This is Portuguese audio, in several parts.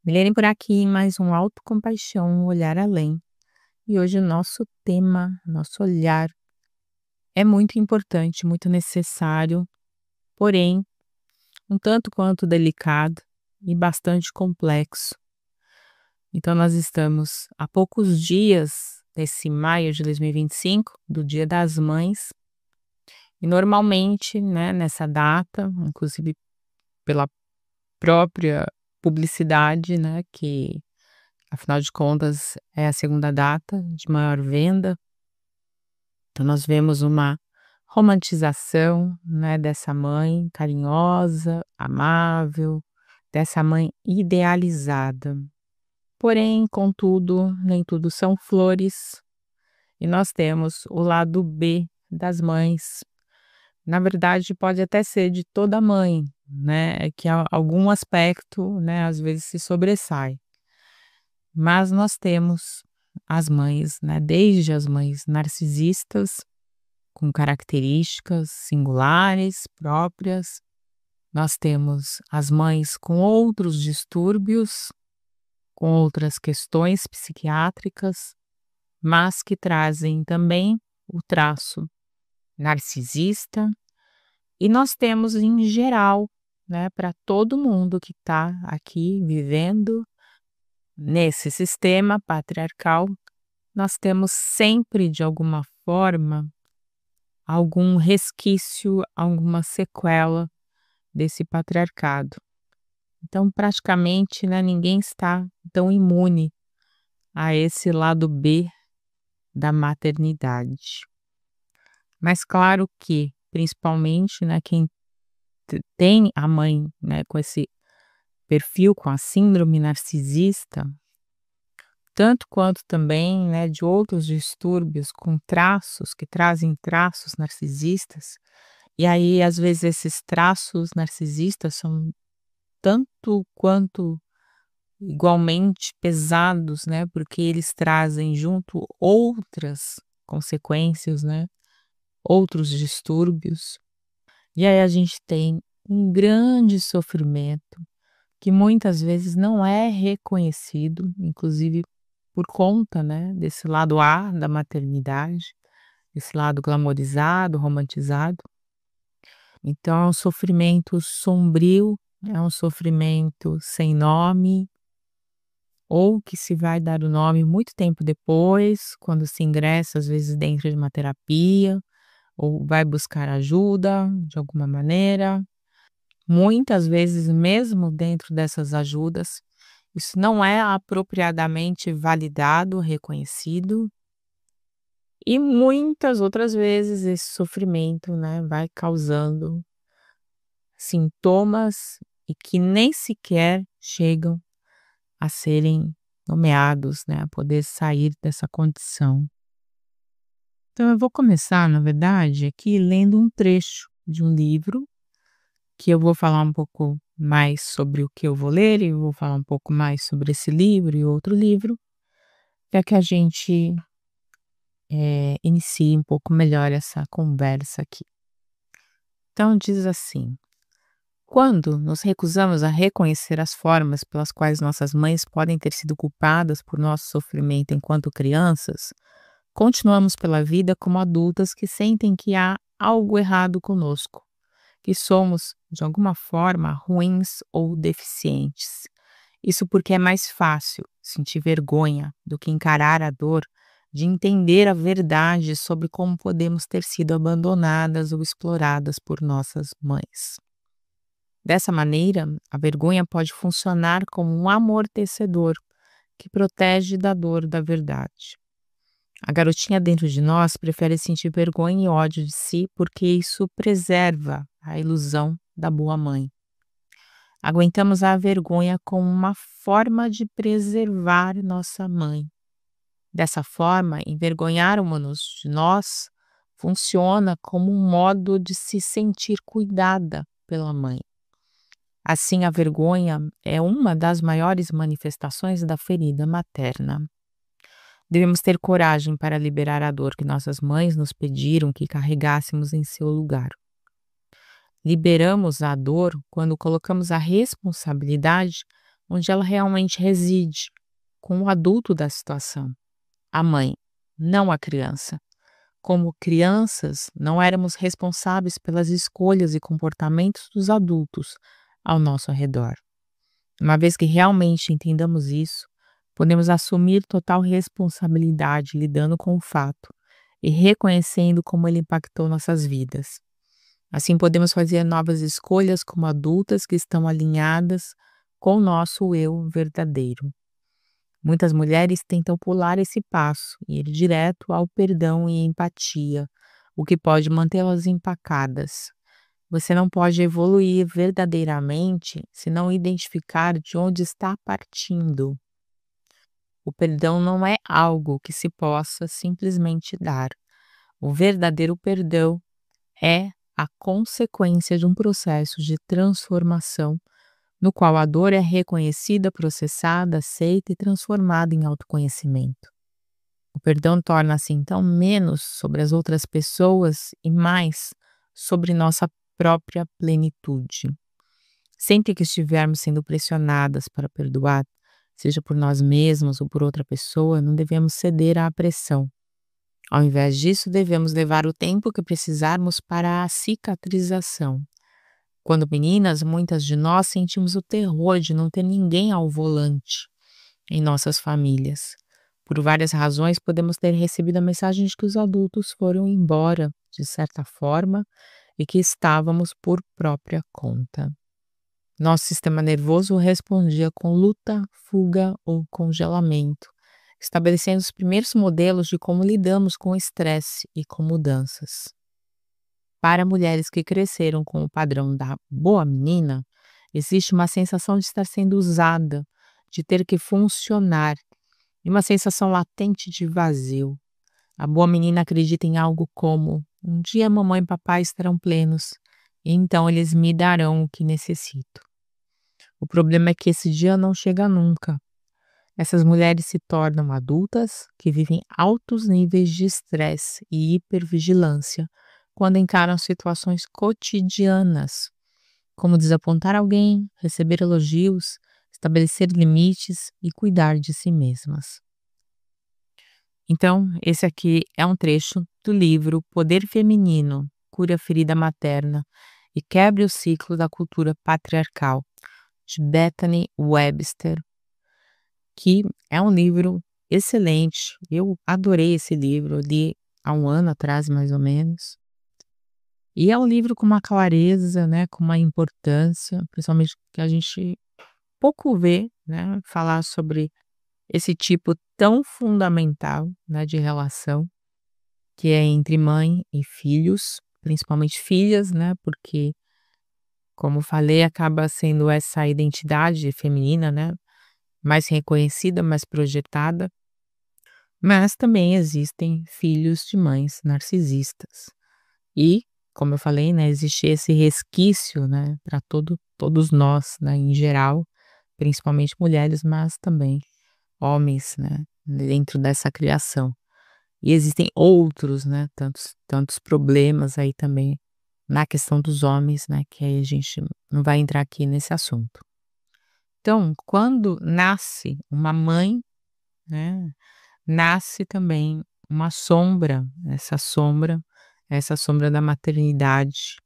Milene por aqui em mais um Autocompaixão, um olhar além. E hoje o nosso tema, nosso olhar é muito importante, muito necessário, porém um tanto quanto delicado e bastante complexo. Então nós estamos a poucos dias desse maio de 2025, do Dia das Mães, e normalmente, né, nessa data, inclusive pela própria publicidade, né, que afinal de contas é a segunda data de maior venda, então nós vemos uma romantização, né, dessa mãe carinhosa, amável, dessa mãe idealizada. Porém, contudo, nem tudo são flores e nós temos o lado B das mães. Na verdade, pode até ser de toda mãe, né, que algum aspecto, né, às vezes se sobressai. Mas nós temos as mães, né, desde as mães narcisistas, com características singulares, próprias. Nós temos as mães com outros distúrbios, com outras questões psiquiátricas, mas que trazem também o traço narcisista. E nós temos em geral, né, para todo mundo que está aqui vivendo nesse sistema patriarcal, nós temos sempre, de alguma forma, algum resquício, alguma sequela desse patriarcado. Então, praticamente, né, ninguém está tão imune a esse lado B da maternidade. Mas claro que, principalmente, né, quem tem a mãe, né, com esse perfil, com a síndrome narcisista, tanto quanto também, né, de outros distúrbios com traços, que trazem traços narcisistas, e aí às vezes esses traços narcisistas são tanto quanto igualmente pesados, né, porque eles trazem junto outras consequências, né, outros distúrbios. E aí a gente tem um grande sofrimento que muitas vezes não é reconhecido, inclusive por conta, né, desse lado A da maternidade, esse lado glamorizado, romantizado. Então é um sofrimento sombrio, é um sofrimento sem nome, ou que se vai dar o nome muito tempo depois, quando se ingressa às vezes dentro de uma terapia, ou vai buscar ajuda de alguma maneira. Muitas vezes, mesmo dentro dessas ajudas, isso não é apropriadamente validado, reconhecido, e muitas outras vezes esse sofrimento, né, vai causando sintomas e que nem sequer chegam a serem nomeados, né, a poder sair dessa condição. Então eu vou começar, na verdade, aqui lendo um trecho de um livro, que eu vou falar um pouco mais sobre o que eu vou ler, e eu vou falar um pouco mais sobre esse livro e outro livro, para que a gente inicie um pouco melhor essa conversa aqui. Então diz assim: quando nos recusamos a reconhecer as formas pelas quais nossas mães podem ter sido culpadas por nosso sofrimento enquanto crianças, continuamos pela vida como adultas que sentem que há algo errado conosco, que somos, de alguma forma, ruins ou deficientes. Isso porque é mais fácil sentir vergonha do que encarar a dor de entender a verdade sobre como podemos ter sido abandonadas ou exploradas por nossas mães. Dessa maneira, a vergonha pode funcionar como um amortecedor que protege da dor da verdade. A garotinha dentro de nós prefere sentir vergonha e ódio de si porque isso preserva a ilusão da boa mãe. Aguentamos a vergonha como uma forma de preservar nossa mãe. Dessa forma, envergonharmos-nos de nós funciona como um modo de se sentir cuidada pela mãe. Assim, a vergonha é uma das maiores manifestações da ferida materna. Devemos ter coragem para liberar a dor que nossas mães nos pediram que carregássemos em seu lugar. Liberamos a dor quando colocamos a responsabilidade onde ela realmente reside, com o adulto da situação, a mãe, não a criança. Como crianças, não éramos responsáveis pelas escolhas e comportamentos dos adultos ao nosso redor. Uma vez que realmente entendamos isso, podemos assumir total responsabilidade lidando com o fato e reconhecendo como ele impactou nossas vidas. Assim, podemos fazer novas escolhas como adultas que estão alinhadas com o nosso eu verdadeiro. Muitas mulheres tentam pular esse passo e ir direto ao perdão e empatia, o que pode mantê-las empacadas. Você não pode evoluir verdadeiramente se não identificar de onde está partindo. O perdão não é algo que se possa simplesmente dar. O verdadeiro perdão é a consequência de um processo de transformação no qual a dor é reconhecida, processada, aceita e transformada em autoconhecimento. O perdão torna-se então menos sobre as outras pessoas e mais sobre nossa própria plenitude. Sempre que estivermos sendo pressionadas para perdoar, seja por nós mesmos ou por outra pessoa, não devemos ceder à pressão. Ao invés disso, devemos levar o tempo que precisarmos para a cicatrização. Quando meninas, muitas de nós sentimos o terror de não ter ninguém ao volante em nossas famílias. Por várias razões, podemos ter recebido a mensagem de que os adultos foram embora, de certa forma, e que estávamos por própria conta. Nosso sistema nervoso respondia com luta, fuga ou congelamento, estabelecendo os primeiros modelos de como lidamos com o estresse e com mudanças. Para mulheres que cresceram com o padrão da boa menina, existe uma sensação de estar sendo usada, de ter que funcionar, e uma sensação latente de vazio. A boa menina acredita em algo como: um dia mamãe e papai estarão plenos, e então eles me darão o que necessito. O problema é que esse dia não chega nunca. Essas mulheres se tornam adultas que vivem altos níveis de estresse e hipervigilância quando encaram situações cotidianas, como desapontar alguém, receber elogios, estabelecer limites e cuidar de si mesmas. Então, esse aqui é um trecho do livro Poder Feminino, Cure a Ferida Materna e Quebre o Ciclo da Cultura Patriarcal, de Bethany Webster, que é um livro excelente. Eu adorei esse livro, eu li há um ano atrás, mais ou menos. E é um livro com uma clareza, né, com uma importância, principalmente que a gente pouco vê, né, falar sobre esse tipo tão fundamental, né, de relação, que é entre mãe e filhos, principalmente filhas, né, porque, como falei, acaba sendo essa identidade feminina, né, mais reconhecida, mais projetada, mas também existem filhos de mães narcisistas. E, como eu falei, né, existe esse resquício, né, para todos nós, né, em geral, principalmente mulheres, mas também homens, né, dentro dessa criação. E existem outros, né, tantos problemas aí também na questão dos homens, né, que aí a gente não vai entrar aqui nesse assunto. Então, quando nasce uma mãe, né, nasce também uma sombra, essa sombra da maternidade,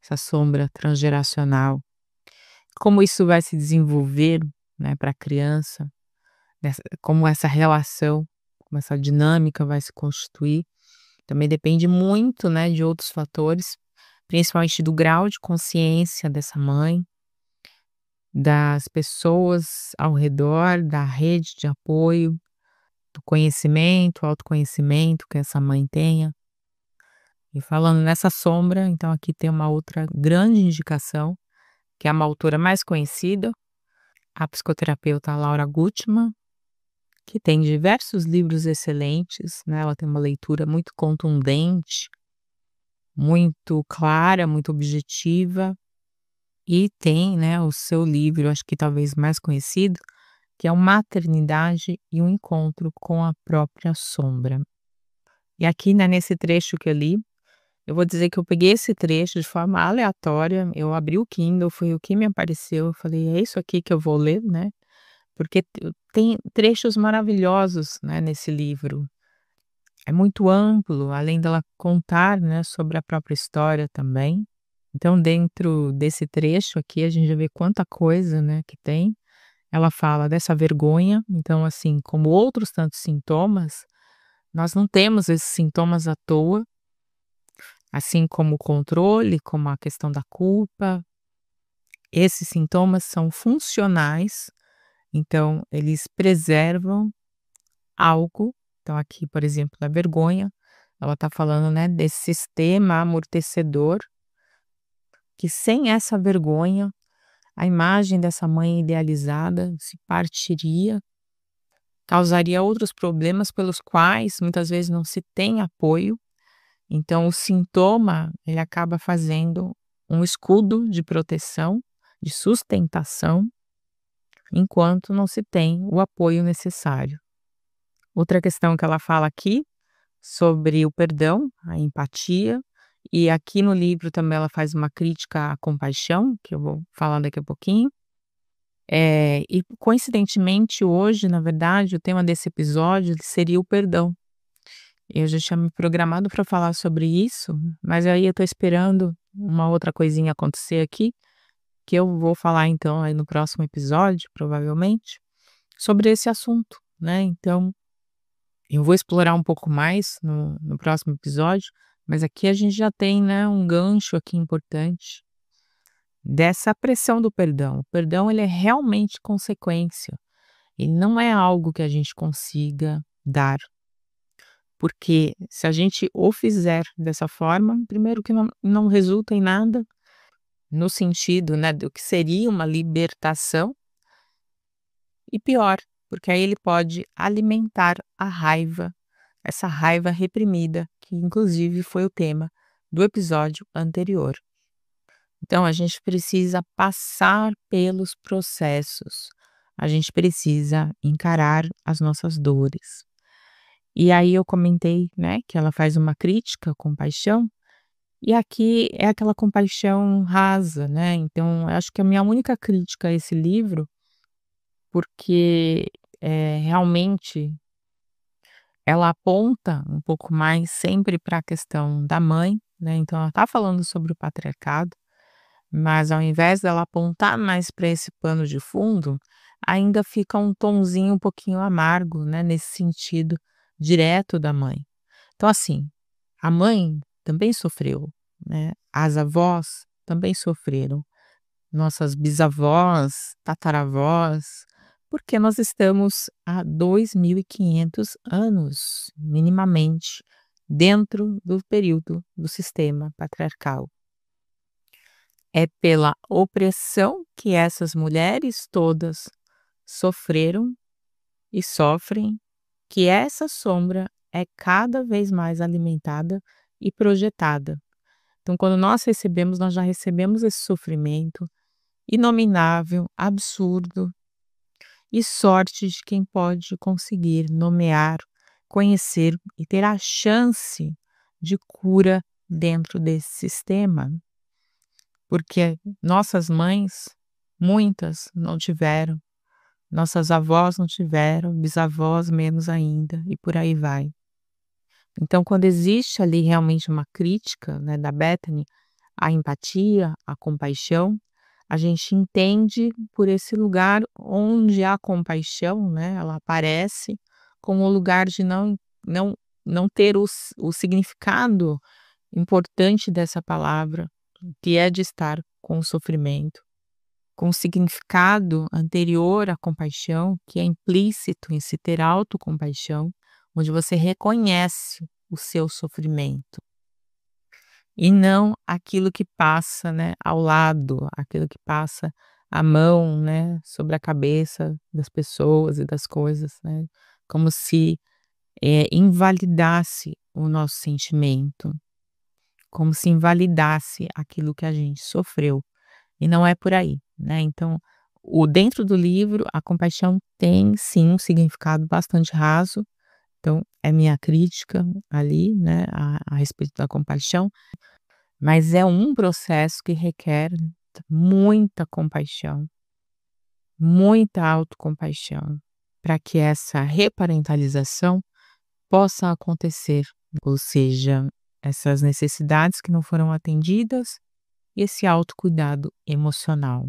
essa sombra transgeracional. Como isso vai se desenvolver, né, para a criança, como essa relação, como essa dinâmica vai se constituir, também depende muito, né, de outros fatores, principalmente do grau de consciência dessa mãe, das pessoas ao redor, da rede de apoio, do conhecimento, autoconhecimento que essa mãe tenha. E falando nessa sombra, então aqui tem uma outra grande indicação, que é uma autora mais conhecida, a psicoterapeuta Laura Gutman, que tem diversos livros excelentes, né? Ela tem uma leitura muito contundente, muito clara, muito objetiva, e tem, né, o seu livro, acho que talvez mais conhecido, que é o Maternidade e o Encontro com a Própria Sombra. E aqui, né, nesse trecho que eu li, eu vou dizer que eu peguei esse trecho de forma aleatória, eu abri o Kindle, foi o que me apareceu, eu falei: "É isso aqui que eu vou ler", né. porque tem trechos maravilhosos, né, nesse livro. É muito amplo, além dela contar, né, sobre a própria história também. Então, dentro desse trecho aqui, a gente já vê quanta coisa, né, que tem. Ela fala dessa vergonha, então, assim, como outros tantos sintomas, nós não temos esses sintomas à toa, assim como o controle, como a questão da culpa. Esses sintomas são funcionais, então eles preservam algo. Então, aqui, por exemplo, a vergonha, ela está falando, né, desse sistema amortecedor, que sem essa vergonha, a imagem dessa mãe idealizada se partiria, causaria outros problemas pelos quais muitas vezes não se tem apoio. Então, o sintoma, ele acaba fazendo um escudo de proteção, de sustentação, enquanto não se tem o apoio necessário. Outra questão que ela fala aqui sobre o perdão, a empatia, e aqui no livro também ela faz uma crítica à compaixão, que eu vou falar daqui a pouquinho. E coincidentemente hoje, na verdade, o tema desse episódio seria o perdão. Eu já tinha me programado para falar sobre isso, mas aí eu tô esperando uma outra coisinha acontecer aqui, que eu vou falar então aí no próximo episódio, provavelmente, sobre esse assunto, né. Então, eu vou explorar um pouco mais no próximo episódio, mas aqui a gente já tem, né, um gancho aqui importante dessa pressão do perdão. O perdão, ele é realmente consequência, ele não é algo que a gente consiga dar. Porque se a gente o fizer dessa forma, primeiro que não resulta em nada, no sentido, né, do que seria uma libertação, e pior, porque aí ele pode alimentar a raiva, essa raiva reprimida, que inclusive foi o tema do episódio anterior. Então a gente precisa passar pelos processos, a gente precisa encarar as nossas dores. E aí eu comentei, né, que ela faz uma crítica à compaixão, e aqui é aquela compaixão rasa, né, então eu acho que a minha única crítica a esse livro, porque, realmente ela aponta um pouco mais sempre para a questão da mãe, né, então ela está falando sobre o patriarcado, mas ao invés dela apontar mais para esse pano de fundo, ainda fica um tonzinho um pouquinho amargo, né, nesse sentido direto da mãe. Então assim, a mãe também sofreu, né, as avós também sofreram, nossas bisavós, tataravós, porque nós estamos há 2.500 anos, minimamente, dentro do período do sistema patriarcal. É pela opressão que essas mulheres todas sofreram e sofrem, que essa sombra é cada vez mais alimentada e projetada. Então, quando nós já recebemos esse sofrimento inominável, absurdo, e sorte de quem pode conseguir nomear, conhecer e ter a chance de cura dentro desse sistema. Porque nossas mães, muitas não tiveram, nossas avós não tiveram, bisavós menos ainda, e por aí vai. Então, quando existe ali realmente uma crítica, né, da Bethany, a empatia, a compaixão, a gente entende por esse lugar onde a compaixão, né, ela aparece como o lugar de não não ter o significado importante dessa palavra, que é de estar com o sofrimento, com o significado anterior à compaixão, que é implícito em se ter autocompaixão, onde você reconhece o seu sofrimento. E não aquilo que passa, né, ao lado, aquilo que passa a mão, né, sobre a cabeça das pessoas e das coisas, né, como se, invalidasse o nosso sentimento, como se invalidasse aquilo que a gente sofreu, e não é por aí, né. Então, o dentro do livro, a compaixão tem sim um significado bastante raso, então é minha crítica ali, né, a respeito da compaixão. Mas é um processo que requer muita compaixão, muita autocompaixão para que essa reparentalização possa acontecer, ou seja, essas necessidades que não foram atendidas e esse autocuidado emocional.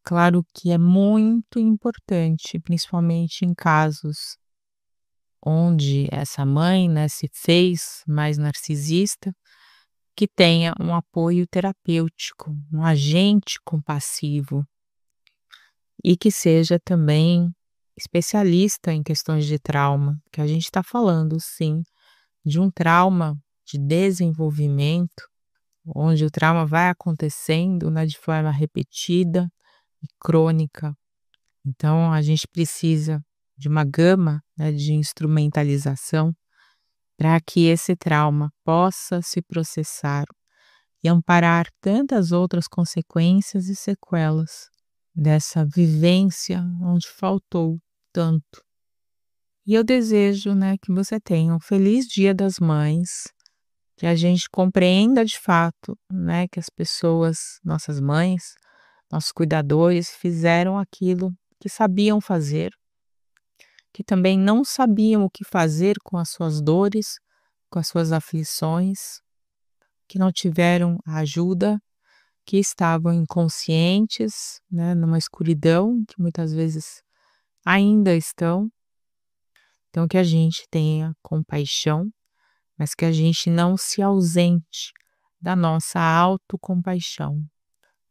Claro que é muito importante, principalmente em casos onde essa mãe, né, se fez mais narcisista, que tenha um apoio terapêutico, um agente compassivo e que seja também especialista em questões de trauma, que a gente está falando, sim, de um trauma de desenvolvimento, onde o trauma vai acontecendo, né, de forma repetida e crônica. Então, a gente precisa de uma gama, né, de instrumentalização para que esse trauma possa se processar e amparar tantas outras consequências e sequelas dessa vivência onde faltou tanto. E eu desejo, né, que você tenha um feliz Dia das Mães, que a gente compreenda de fato, né, que as pessoas, nossas mães, nossos cuidadores, fizeram aquilo que sabiam fazer, que também não sabiam o que fazer com as suas dores, com as suas aflições, que não tiveram a ajuda, que estavam inconscientes, né, numa escuridão que muitas vezes ainda estão. Então, que a gente tenha compaixão, mas que a gente não se ausente da nossa autocompaixão,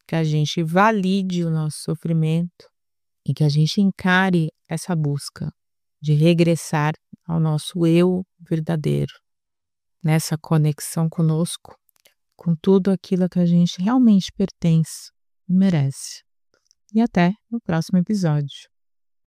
que a gente valide o nosso sofrimento e que a gente encare essa busca de regressar ao nosso eu verdadeiro, nessa conexão conosco, com tudo aquilo que a gente realmente pertence e merece. E até no próximo episódio.